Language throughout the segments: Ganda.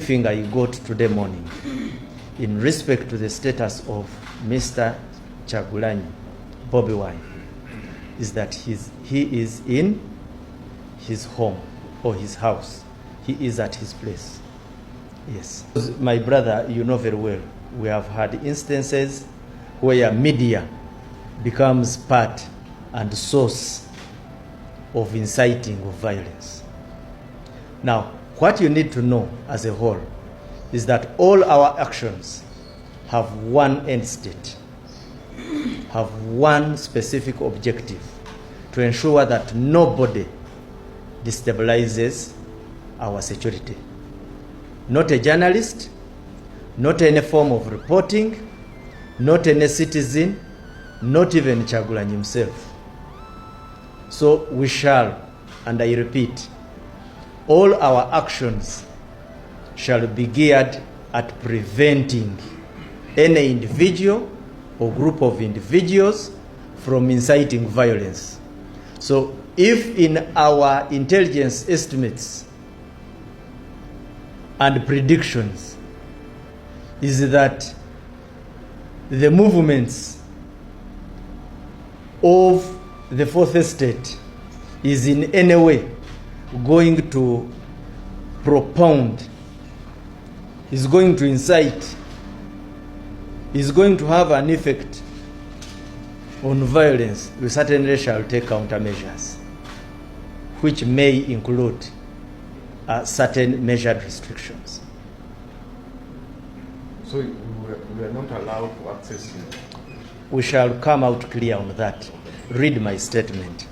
briefing I got today morning in respect to the status of Mr. Kyagulanyi Bobi Wine is that he is in his home or his house. He is at his place. Yes. My brother, you know very well, we have had instances where media becomes part and source of inciting of violence. Now, what you need to know as a whole is that all our actions have one end state, have one specific objective, to ensure that nobody destabilizes our security. Not a journalist, not any form of reporting, not any citizen, not even Kyagulanyi himself. So we shall, and I repeat, all our actions shall be geared at preventing any individual or group of individuals from inciting violence. So if in our intelligence estimates and predictions is that the movements of the fourth estate is in any way going to propound, is going to incite, is going to have an effect on violence, we certainly shall take countermeasures, which may include certain measured restrictions. So we are not allowed to access you? We shall come out clear on that. Read my statement.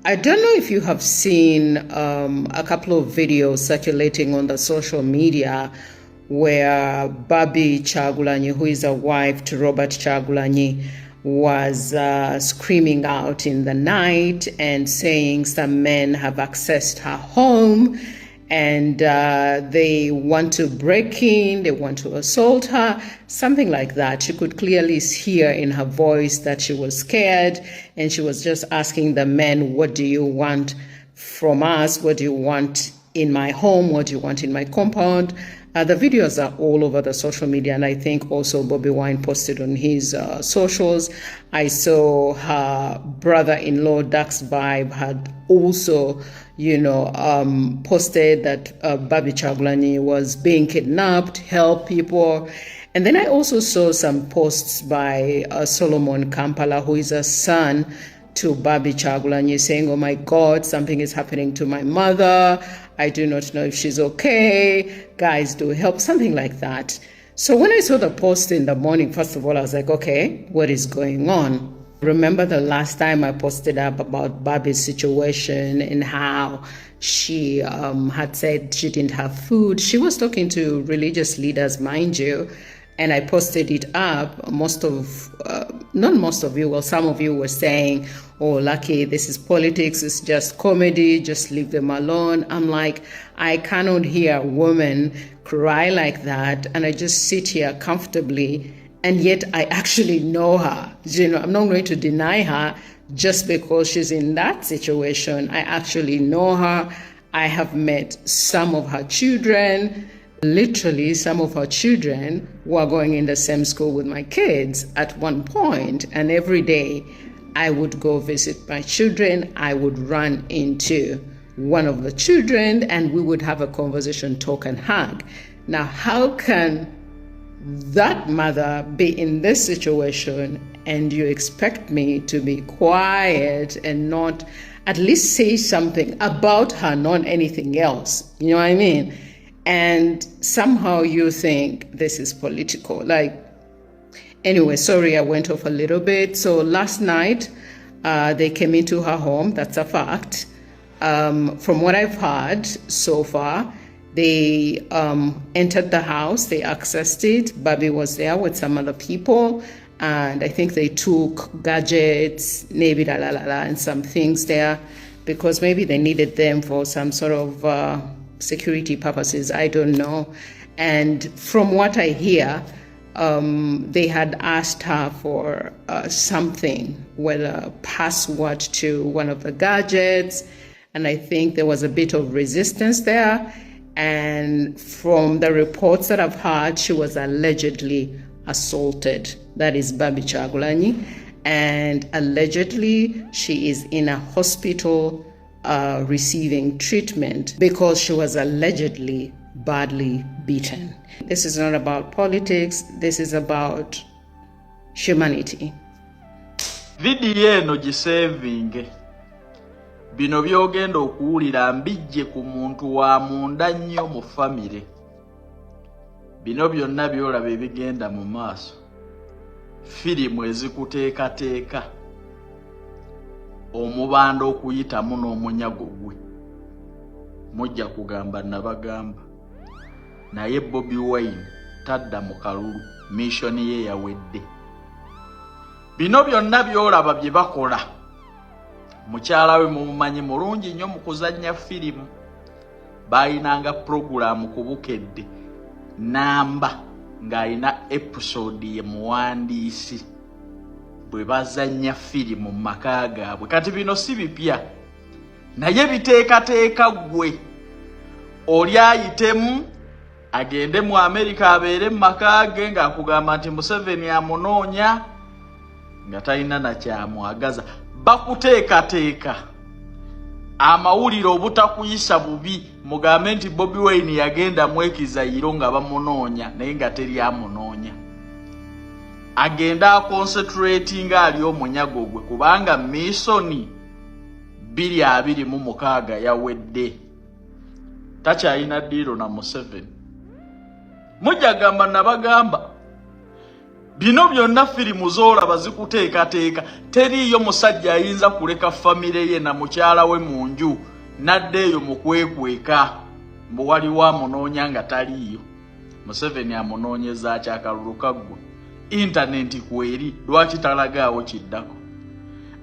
I don't know if you have seen a couple of videos circulating on the social media where Bobi Kyagulanyi, who is a wife to Robert Kyagulanyi, was screaming out in the night and saying some men have accessed her home and they want to break in, they want to assault her, something like that. She could clearly hear in her voice that she was scared, and she was just asking the men, what do you want from us? What do you want in my home? What do you want in my compound? The videos are all over the social media, and I think also Bobi Wine posted on his socials. I saw her brother-in-law, Dax Vibe, had also, posted that Bobi Kyagulanyi was being kidnapped, help people. And then I also saw some posts by Solomon Kampala, who is a son to Bobi Kyagulanyi, saying, oh my God, something is happening to my mother. I do not know if she's okay. Guys, do help, something like that. So when I saw the post in the morning, first of all, I was like, okay, what is going on? Remember the last time I posted up about Bobi's situation and how she had said she didn't have food. She was talking to religious leaders, mind you, and I posted it up. Not most of you, well, some of you were saying, oh, Lucky, this is politics, it's just comedy, just leave them alone. I'm like, I cannot hear a woman cry like that, and I just sit here comfortably, and yet I actually know her. I'm not going to deny her just because she's in that situation. I actually know her. I have met some of her children, literally some of her children who are going in the same school with my kids at one point, and every day I would go visit my children. I would run into one of the children and we would have a conversation, talk and hug. Now, how can that mother be in this situation and you expect me to be quiet and not at least say something about her, not anything else? You know what I mean? And somehow you think this is political. Anyway, sorry, I went off a little bit. So last night, they came into her home. That's a fact. From what I've heard so far, they entered the house, they accessed it. Bobi was there with some other people, and I think they took gadgets, maybe and some things there, because maybe they needed them for some sort of security purposes, I don't know. And from what I hear, they had asked her for something, whether a password to one of the gadgets, and I think there was a bit of resistance there. And from the reports that I've heard, she was allegedly assaulted. That is Bobi Kyagulanyi. And allegedly, she is in a hospital receiving treatment because she was allegedly badly beaten. This is not about politics. This is about humanity. Video eno gisevinge. Bino byogenda okuwulira mbijje ku muntu wa munda nnyo mu famire. Bino byonna byolaba ebigenda mu maaso. Firimu ezikuteekateeka. Omubanda okuyitamu n'omunyago gwe. Mujja kugamba nabagamba. Naye Bobi Wine tadda mu kalulu. Missoni ye yawedde. Bino byonna byolaba bye bakola. Mukyala we mumumanyi mulungi nnyo mu kuzannya firimu. Bayinanga programu ku Bukedde. Namba ng'alina episode ye muwandiisi. Bwe bazannya firimu mu maka gaabwe. Kati bino si bipya. Naye biteekateeka gwe. Oli ayitemu agende mu Amerika abeere mu maka ge ng'akugamba nti Museveni amunoonya nga talina na kyamwagaza. Bakuteekateeka amawulire obutakuyisa bubi mugambe nti Bobi Wine yagenda mwekiza yiro nga bamunoonya naye nga teri amunoonya. Agenda aconcentrating ali omunyago gwe kubanga Missoni 226 yawedde. Takyalina ddiiro na Museveni. Mujja gamba nabagamba. Bino byonna firimu zoolaba zikuteekateeka. Teriiyo musajja ayinza kuleka famire ye na mukyala we mu nju n'addeeyo mu kwekweka mbu waliwo amunoonya nga taliiyo. Museveni amunoonyeza akyakalulu kaggwe. Intaneti kweri lwaki talagaawo kiddako.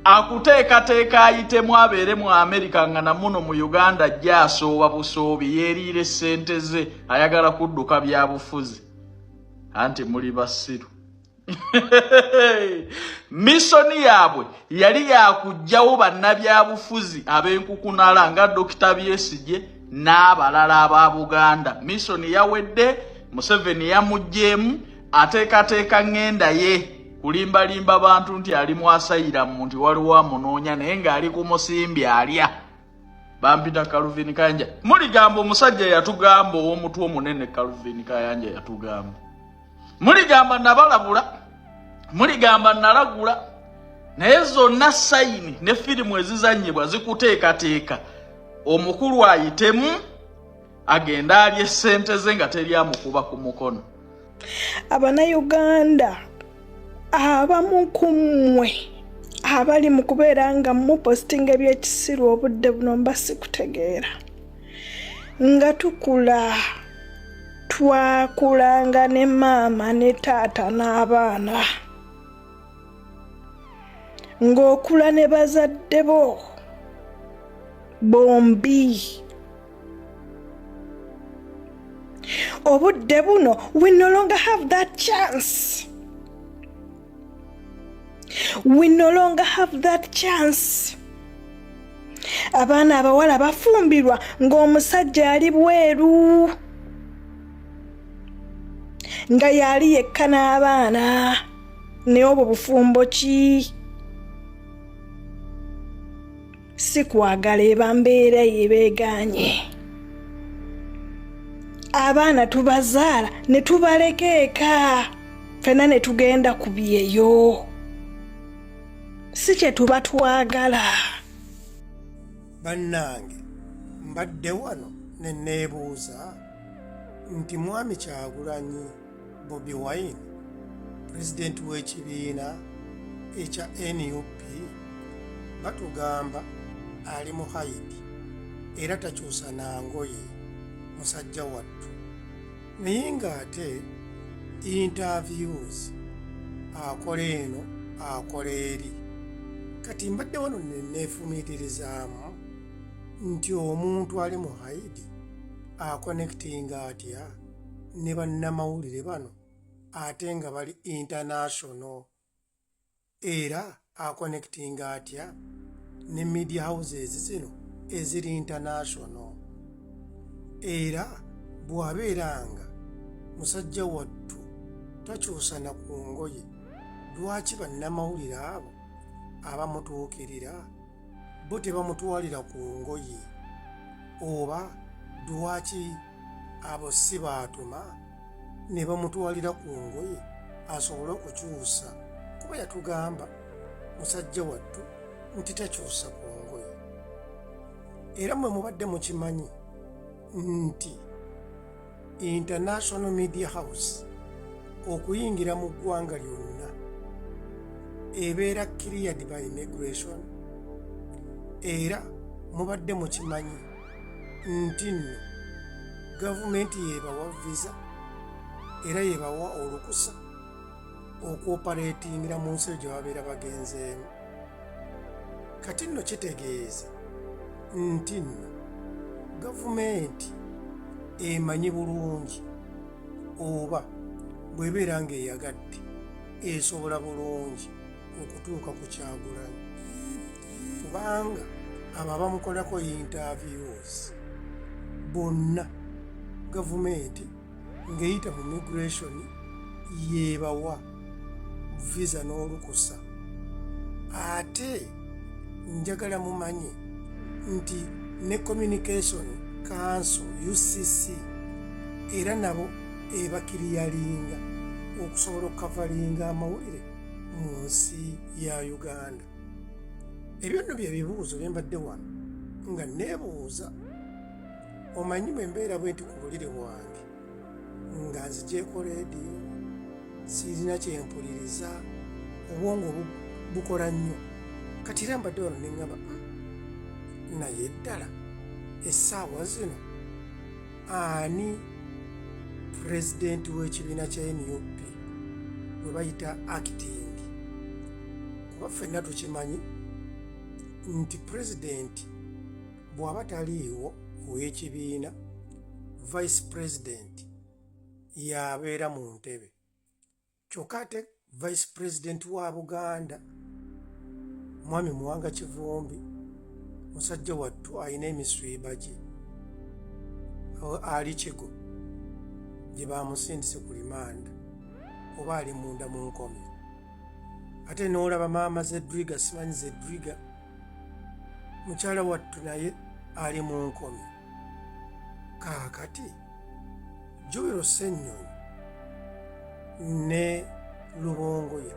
Akuteekateeka ayitemu abeere mu Amerika nga namuno mu Uganda ajja asooba busoobi yeeriire ssente ze ayagala kudduka byabufuzi. Anti muli basiru. Missoni yaabwe yali yakujjawo bannabyabufuzi ab'enkukunala nga Dr. Besigye n'abalala aba Buganda. Missoni yawedde, Museveni yamugjeemu, ateekateeka ngenda ye kulimbalimba bantu nti ali mwasayira mu nti waliwo amunoonya naye ng'ali ku musimbi alya. Bampita Calvin Kayanja. Muligamba omusajja yatugamba ow'omutwe omunene Calvin Kayanja yatugamba. Muligamba nabalabula, muligamba nalagula, naye zonna sayini ne firimu ezizannyibwa zikuteekateeka. Omukulu ayitemu agenda alye ssente ze nga teri amukuba ku mukono. Abanayuganda abamu ku mmwe abali mu kubeera nga mupostinga ebyekisiru obudde buno mba sikutegeera. Nga tukula twakulanga ne maama ne taata n'abaana. Ng'okula ne bazadde bo bombi. Obudde buno we no longer have that chance. We no longer have that chance. Abaana abawala bafumbirwa ng'omusajja ali bweru. Nga yali yekka n'abaana. Ne obwo bufumbo ki? Si kwagala eba mbeera yebeeganye. Abaana tubazaala ne tubaleka eka. Ffenna ne tugenda ku byeyo. Si kye tuba twagala. Bannange mbadde wano ne neebuuza nti mwami Kyagulanyi Bobi Wine pulezidenti w'ekibiina ekya NUP batugamba ali mu Haiti era takyusa na ngoye musajja wattu. Naye ng'ate interviews akola eno akola eri. Kati mbadde wano ne neefumiitirizaamu nti omuntu ali mu Haiti akonectinga atya ne bannamawulire bano ate nga bali international, era akonectinga atya ne media houses zino eziri international, era bw'abeeranga musajja wattu takyusa na ku ngoye, lwaki bannamawulire abo abamutuukirira bo tebamutwalira ku ngoye? Oba lwaki abo si baatuma ne bamutwalira ku ngoye asobole okukyusa? Kuba yatugamba musajja wattu nti takyusa ku ngoye. Era mwe mubadde mukimanyi nti International Media House okuyingira mu ggwanga lyonna ebeera cleared by immigration. Era mubadde mukimanyi nti nno gavumenti yeebawa visa era yeebawa olukusa okuoperatingira mu nsi gye babeera bagenzeemu. Kati nno kitegeeza nti nno gavumenti emanyi bulungi oba bw'ebeera ng'eyagadde esobola bulungi okutuuka ku Kyagulanyi, kubanga abo abamukolako interviews bonna gavumenti ng'eyita mu immigration yeebawa visa n'olukusa. Ate njagala mumanye nti ne Communication Council UCC era nabo ebakiriyalinga okusobola okukavalinga amawulire mu nsi ya Uganda. Ebyo nno bye bibuuzo bye mbadde wano nga neebuuza. Omanyi bwe mbeera bwe nti ku bulire bwange nga nzigyeko leediyo, sirina kyempuliriza, obwongo bukola nnyo. Kati era mbadde wano ne ŋŋamba naye ddala essaawa zino ani pulezidenti w'ekibiina kya NUP bwe bayita acting? Kuba ffenna tukimanyi nti pulezidenti bw'aba taliiwo ow'ekibiina, vice president y'abeera mu ntebe. Kyokka ate vice president wa Buganda mwami Muwanga Kivumbi, musajja wattu alina emiswiba gye, ali Kigo gye bamusindise ku limanda oba ali munda mu nkomyo. Ate n'olaba maama Zedriga, simanyi Zedriga mukyala wattu naye ali mu nkomyo. Kaakati Jubilo Ssennyonyi ne Lubongoya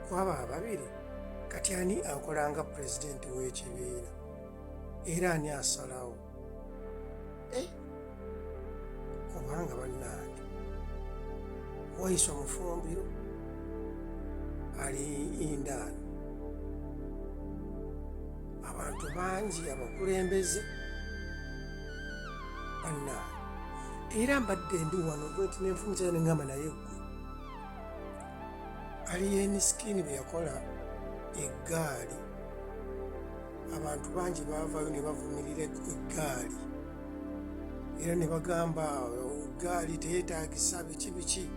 kwaba ababiri, kati ani akolanga pulezidenti w'ekibiina era ani asalawo? Kubanga bannange Waiswa Mufumbiro ali Indaani, abantu bangi abakulembeze bannange. Era mbadde ndi wano bwenti nenfumitira ne ŋŋamba naye ggwe Aliyeni Skin bwe yakola eggaali, abantu bangi baavaayo ne bavumirira eggaali era ne bagamba eggaali teyeetaagisa biki biki.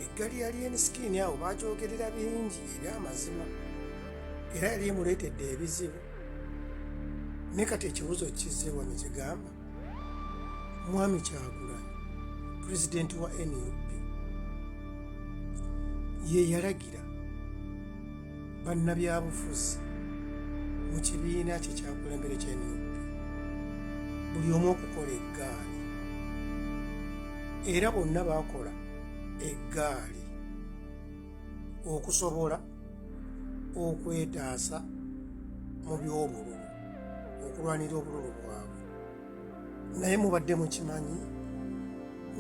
Eggaali ya Aliyeni Skin awo baagyogerera bingi eby'amazima era yali emuleetedde ebizibu. Ne kati ekibuuzo kizze wano kigamba Mwami Kyagulanyi, pulezidenti wa NUP, ye yalagira bannabyabufuzi mu kibiina kye kyakulembere kya NUP buli omu okukola eggaali, era bonna baakola eggaali okusobola okwetaasa mu by'obululu, okulwanira obululu bwabwe. Naye mubadde mukimanyi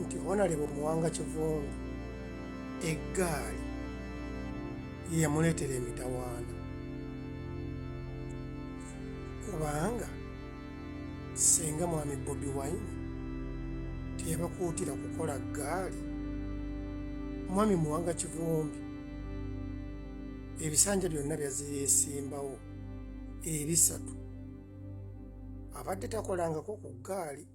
nti Honorable Muwanga Kivumbi eggaali ye yamuleetera emitawaana, kubanga senga mwami Bobi Wine teyabakuutira kukola ggaali. Mwami Muwanga Kivumbi ebisanja byonna byazeyesimbawo ebisatu abadde takolangako ku ggaali.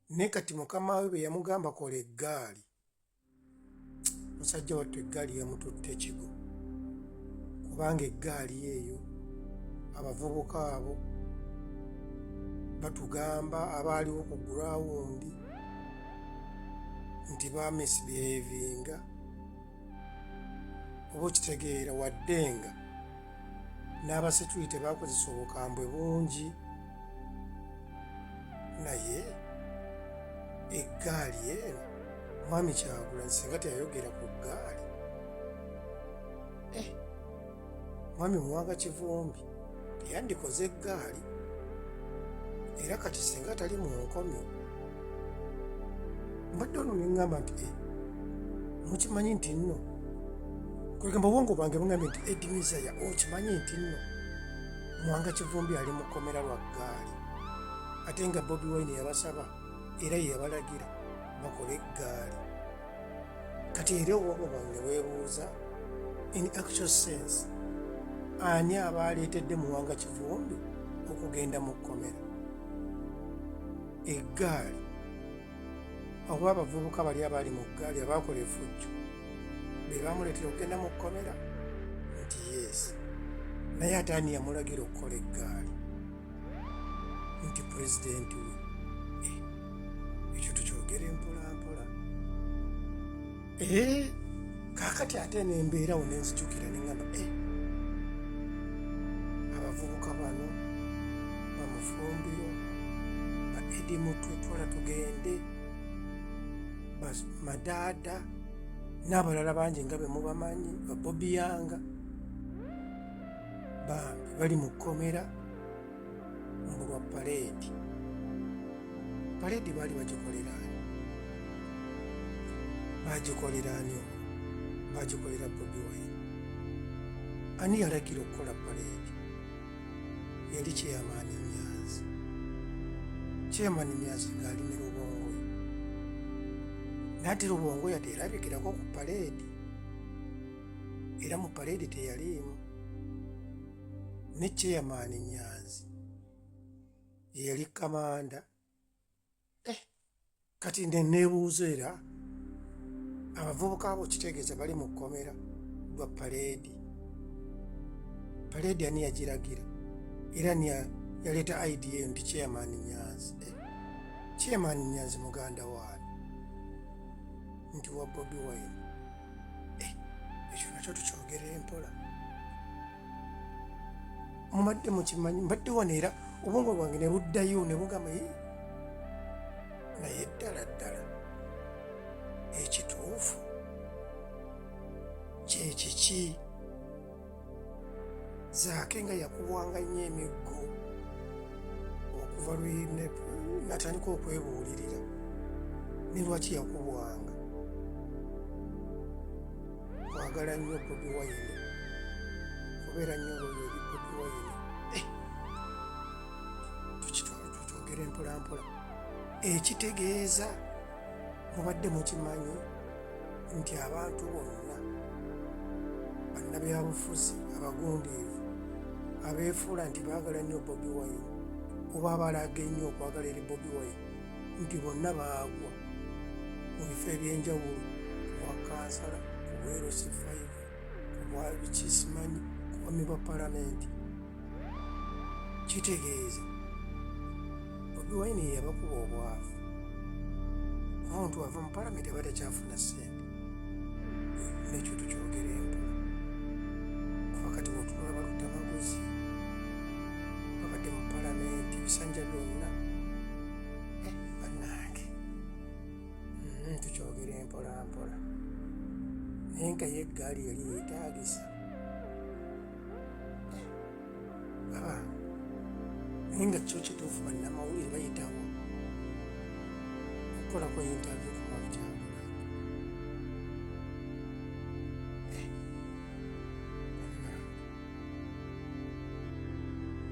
Ne kati mukama we bwe yamugamba kola eggaali, musajja wattu eggaali yamututte Kigo, kubanga eggaali eyo abavubuka abo batugamba abaaliwo ku gurawundi nti bamisbehavinga oba okitegeera wadde nga n'abasecurity bakozesa obukambwe bungi naye eggaali eno mwami Kyagulanyi singa teyayogera ku ggaali mwami Muwanga Kivumbi teyandikoze eggaali era kati singa tali mu nkomyo mbadde ono neŋŋamba nti mukimanyi nti nno kwegamba obwongo bwange buŋambye nti edimizaya okimanyi nti nno Muwanga Kivumbi ali mu kkomera lwa ggaali ate nga Bobi Wine yabasaba era ye yabalagira bakole eggaali kati era obwongo bwange ne weebuuza in actual sense ani aba aleetedde Muwanga Kivumbi okugenda mu kkomera eggaali oba abavubuka bali abaali mu ggaali abaakola effujjo be baamuleetera okugenda mu kkomera nti yes naye ate ani yamulagira okukola eggaali nti pulezidenti we ekyo tukyogere mpolampola kaakati ate nembeerawo nenzijukira neŋŋamba abavubuka bano bamufumbiro ba Edi Mutwe twala tugende Madaada n'abalala bangi nga be mubamanyi ba Bobi Yanga bambi bali mu kkomera mbulwa paleedi baali bagikolerani bagikolera Bobi Wine ani yalagira okukola paleedi yali Chairman Nyanzi ng'ali ne Lubongoya naate Lubongoya teerabikirako ku paleedi era mu paleedi teyaliimu ne Chairman Nyanzi yeyali kamanda kati nebuuza era abavubuka abo kitegeeza bali mu kkomera lwa paleedi ani yagiragira era yaleeta idea nti Chairman Nyanzi muganda waani nti wa Bobi Wine ekyo nakyo tukyogera empola mubadde mukimanyi mbadde wano era obwongo bwange ne buddayo ne bugamba naye ddala ekituufu kyekiki zaake nga yakubwanga nnyo emiggo okuva natandika okwebuulirira ne lwaki yakubwanga kwagala nnyo Bobi Wine kubeera nnyo olwoyo eri Bobi Wine tukyogere mpolampola ekitegeeza mubadde mukimanyi nti abantu bonna bannabyabufuzi abagundiivu abeefuula nti baagala nnyo Bobi Wine oba abalaga ennyo okwagala eri Bobi Wine nti bonna baagwa mu bifo ebyenjawulo kubwa kansala kubwa LC5 kubwa bikisimanyi kubwami bwa palamenti kitegeeza Bobi Wine yabakuba obwavu omuntu ava mu palamenti aba takyafuna ssente nekyo tukyogera empola kuba kati bwotulula balutta maguzi babadde mu palamenti ebisanja byonna bannange tukyogera empolampola naye nga ye eggaali yali yeetaagisa naye nga kyo kituufu bannamawulire bayitawo okukolako interview ku Mwami Kyagulanyi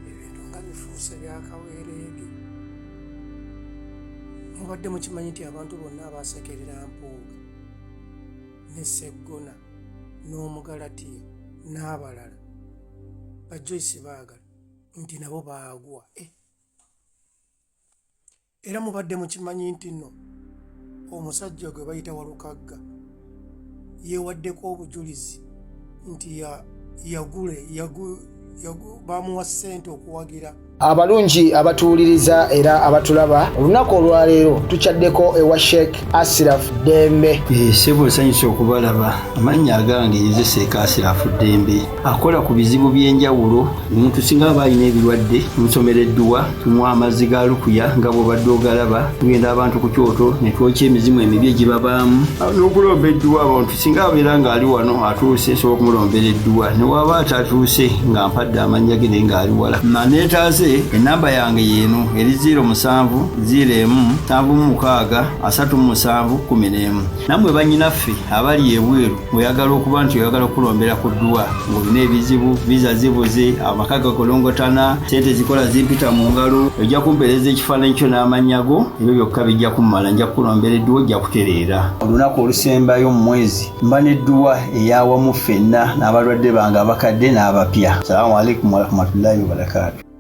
ebintu nga bifuuse byakaweereege mubadde mukimanyi nti abantu bonna abaasekerera Mpuuga ne Sseggona n'Omugalatiya n'abalala ba Joyce baagala nti nabo baagwa era mubadde mukimanyi nti nno omusajja gwe bayita Walukagga yeewaddeko obujulizi nti baamuwa ssente okuwagira Abalungi abatuuliriza era abatulaba olunaku olwaleero tukyaddeko ewa Sheikh Asiraf Dembe. Sebo nsanyusa okubalaba. Amannya agange nze Sheikh Asiraf Dembe. Akola ku bizibu by'enjawulo. Omuntu singa aba alina ebirwadde musomereddwa tunywa amazzi ga lukuya nga bw'obadde ogalaba. Tugenda abantu ku kyoto ne twokya emizimu emibi egibabaamu. N'okulomba edduwa abantu singa abeera ng'ali wano atuuse sobola okumulombera edduwa. Ne waba atatuuse nga mpadde amannya ge naye ng'ali wala. Neetaaze enamba yange yeeno eri 0707363711. Nammwe bannyinaffe abali ebweru oyagala okuba nti oyagala okulombera ku dduwa ng'olina ebizibu viza zibuze amaka gakolongotana sente zikola zimpita mu ngalo ojja kumpeereza ekifaananyi kyo n'amannya go ebyo byokka bijja kummala nja kukulombera edduwa ojja kutereera. Olunaku olusembayo mu mwezi mba n'edduwa ey'awamu ffenna n'abalwadde bange abakadde n'abapya. Salaamu alaikum warahmatullahi wabarakatuh.